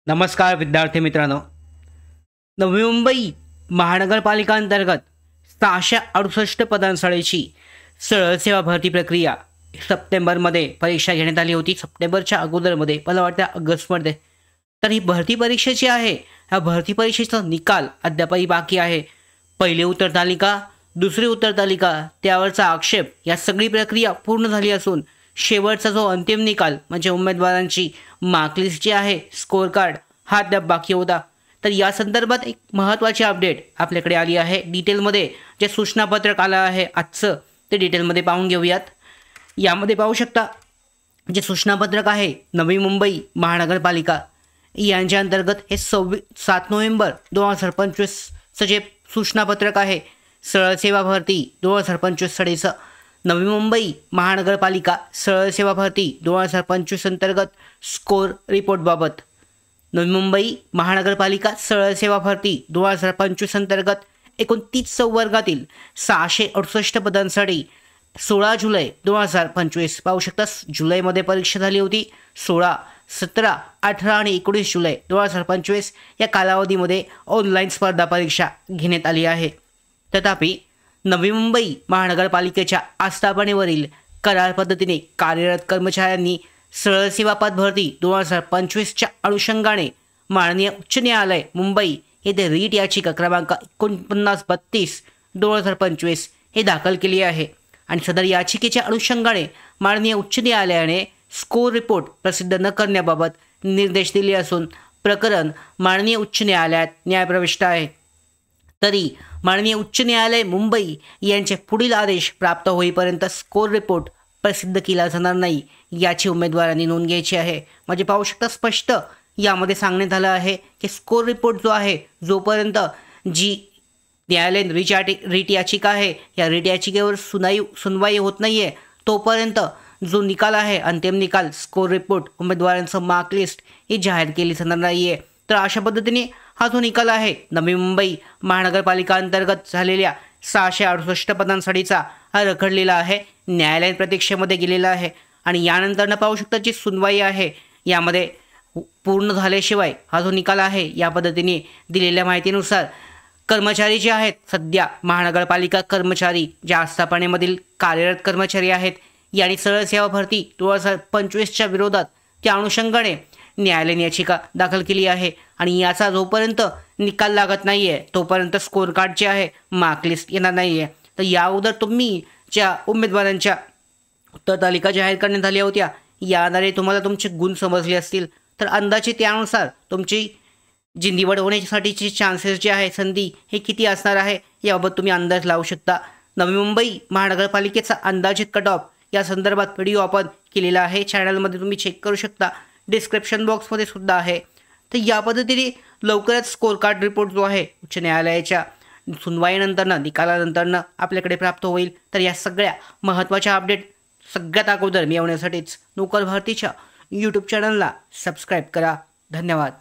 नमस्कार विद्यार्थी मित्रांनो. नवी मुंबई महानगरपालिका अंतर्गत 668 पदांसाठीची सरळ सेवा भरती प्रक्रिया सप्टेंबरमध्ये परीक्षा घेण्यात आली होती. सप्टेंबरच्या अगोदरमध्ये मला वाटतं ऑगस्टमध्ये. तर ही भरती परीक्षेची आहे. ह्या भरती परीक्षेचा निकाल अद्यापही बाकी आहे. पहिली उत्तर तालिका, दुसरी उत्तर तालिका, त्यावरचा आक्षेप या सगळी प्रक्रिया पूर्ण झाली असून शेवटचा जो अंतिम निकाल म्हणजे उमेदवारांची मार्कलिस्ट जी आहे, स्कोअर कार्ड, हा अद्याप बाकी होता. तर या संदर्भात एक महत्त्वाची अपडेट आपल्याकडे आली आहे. डिटेलमध्ये जे सूचनापत्रक आलं आहे आजचं ते डिटेलमध्ये पाहून घेऊयात. यामध्ये पाहू शकता जे सूचनापत्रक आहे नवी मुंबई महानगरपालिका यांच्या अंतर्गत हे 7 नोव्हेंबर 2025चं जे सूचनापत्रक आहे सरळ सेवा भरती 2025साठीचं नवी मुंबई महानगरपालिका सरळ सेवा भरती 2025 अंतर्गत स्कोर रिपोर्टबाबत. नवी मुंबई महानगरपालिका सरळ सेवा भरती 2025 अंतर्गत 29 संवर्गातील 668 पदांसाठी 16 जुलै 2025 पाहू शकता. जुलैमध्ये परीक्षा झाली होती. 16, 17, 18 आणि 19 जुलै 2025 या कालावधीमध्ये ऑनलाईन स्पर्धा परीक्षा घेण्यात आली आहे. तथापि नवी मुंबई महानगरपालिकेच्या आस्थापनेवरील करार पद्धतीने कार्यरत कर्मचाऱ्यांनी सरळ सेवा पद भरती 2025च्या अनुषंगाने माननीय उच्च न्यायालय मुंबई येथे रीट याचिका क्रमांक 4932/2025 हे दाखल केली आहे आणि सदर याचिकेच्या अनुषंगाने माननीय उच्च न्यायालयाने स्कोर रिपोर्ट प्रसिद्ध न करण्याबाबत निर्देश दिले असून प्रकरण माननीय उच्च न्यायालयात न्यायप्रविष्ट आहे. तरी माननीय उच्च न्यायालय मुंबई यांचे पुढील आदेश प्राप्त होईपर्यंत स्कोर रिपोर्ट प्रसिद्ध केला जाणार नाही याची उमेदवारांनी नोंद घ्यायची आहे. म्हणजे पाहू शकता स्पष्ट यामध्ये सांगण्यात आलं आहे की स्कोर रिपोर्ट जो आहे जोपर्यंत जी न्यायालयीन रीट याचिका आहे या रीट याचिकेवर सुनवाई होत नाही आहे तोपर्यंत जो निकाल आहे अंतिम निकाल स्कोर रिपोर्ट उमेदवारांचं मार्कलिस्ट ही जाहीर केली जाणार नाही आहे. तर अशा पद्धतीने हा जो निकाल आहे नवी मुंबई महानगरपालिका अंतर्गत झालेल्या 668 पदांसाठीचा हा रखडलेला आहे. न्यायालयीन प्रतीक्षेमध्ये गेलेला आहे आणि यानंतरनं पाहू शकता जी सुनवाई आहे यामध्ये पूर्ण झाल्याशिवाय हा जो निकाल आहे या पद्धतीने दिलेल्या माहितीनुसार कर्मचारी जे आहेत सध्या महानगरपालिका कर्मचारी ज्या आस्थापनेमधील कार्यरत कर्मचारी आहेत यांनी सरळ सेवा भरती 2025च्या विरोधात त्या अनुषंगाने न्यायालयीन याचिका दाखल केली आहे आणि याचा जोपर्यंत निकाल लागत नाही आहे तोपर्यंत स्कोअर कार्ड जे आहे मार्कलिस्ट येणार नाही आहे. तर या अगोदर तुम्ही ज्या उमेदवारांच्या उत्तर तालिका जाहीर करण्यात आल्या होत्या या आधारे तुम्हाला तुमचे गुण समजले असतील तर अंदाजे त्यानुसार तुमची जी निवड होण्यासाठीची चान्सेस जे आहे संधी हे किती असणार आहे याबाबत तुम्ही अंदाज लावू शकता. नवी मुंबई महानगरपालिकेचा अंदाजित कट ऑफ या संदर्भात व्हिडिओ आपण केलेला आहे. चॅनलमध्ये तुम्ही चेक करू शकता. डिस्क्रिप्शन बॉक्समध्ये सुद्धा आहे. तर या पद्धतीने लवकरच स्कोअर कार्ड रिपोर्ट जो आहे उच्च न्यायालयाच्या सुनवाईनंतरनं निकालानंतरनं आपल्याकडे प्राप्त होईल. तर या सगळ्या महत्त्वाच्या अपडेट सगळ्यात अगोदर मिळवण्यासाठीच नोकर भारतीच्या यूट्यूब चॅनलला सबस्क्राईब करा. धन्यवाद.